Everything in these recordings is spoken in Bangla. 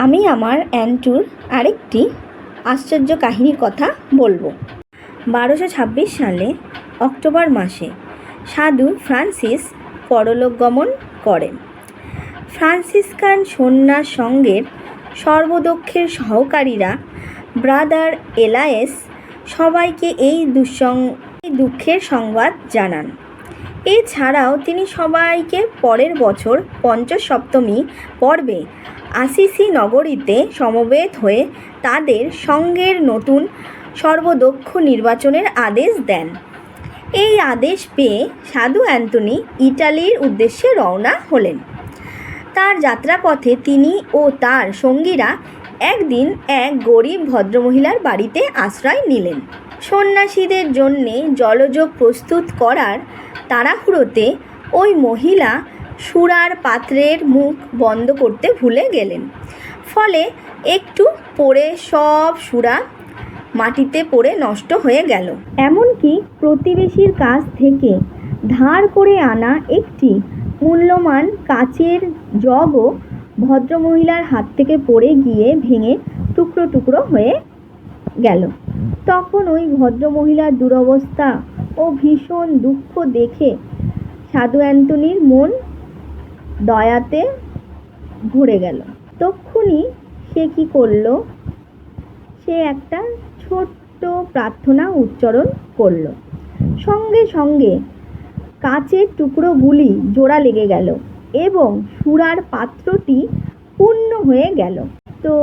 আমি আমার অ্যান্টুর আরেকটি আশ্চর্য কাহিনীর কথা বলবো। 1226 সালে অক্টোবর মাসে সাধু ফ্রান্সিস পরলোক গমন করেন। ফ্রান্সিসকান সন্ন্যাস সংঘের সর্বদক্ষের সহকারীরা ব্রাদার এলায়েস সবাইকে এই দুঃখের সংবাদ জানান। এছাড়াও তিনি সবাইকে পরের বছর পঞ্চসপ্তমী পর্বে আসিসি নগরীতে সমবেত হয়ে তাদের সংঘের নতুন সর্বদক্ষ নির্বাচনের আদেশ দেন। এই আদেশ পেয়ে সাধু অ্যান্টনি ইটালির উদ্দেশ্যে রওনা হলেন। তার যাত্রাপথে তিনি ও তার সঙ্গীরা একদিন এক গরিব ভদ্রমহিলার বাড়িতে আশ্রয় নিলেন। সন্ন্যাসীদের জন্যে জলযোগ প্রস্তুত করার তাড়াহুড়োতে ওই মহিলা সুরার পাত্রের মুখ বন্ধ করতে ভুলে গেলেন। ফলে একটু পড়ে সব সুরা মাটিতে পড়ে নষ্ট হয়ে গেল। এমনকি প্রতিবেশীর কাছ থেকে ধার করে আনা একটি মূল্যবান কাচের জগও ভদ্রমহিলার হাত থেকে পড়ে গিয়ে ভেঙে টুকরো টুকরো হয়ে গেল। তখন ওই ভদ্রমহিলার দুরবস্থা ও ভীষণ দুঃখ দেখে সাধু অ্যান্টনির মন দয়াতে ভরে গেল। তক্ষুনি সে কি করল, সে একটা ছোট্ট প্রার্থনা উচ্চারণ করল। সঙ্গে সঙ্গে কাচের টুকরোগুলি জোড়া লেগে গেল এবং সুরার পাত্রটি পূর্ণ হয়ে গেল। তো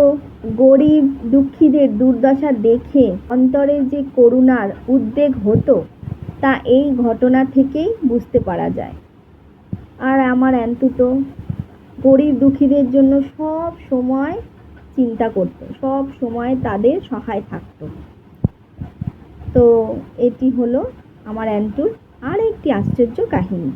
গরিব দুঃখীদের দুর্দশা দেখে অন্তরের যে করুণার উদ্বেগ হতো তা এই ঘটনা থেকেই বুঝতে পারা যায়। আর আমার অ্যান্টু তো গরিব দুঃখীদের জন্য সব সময় চিন্তা করত, সব সময় তাদের সহায় থাকত। তো এটি হলো আমার অ্যান্টুর আর একটি আশ্চর্য কাহিনী।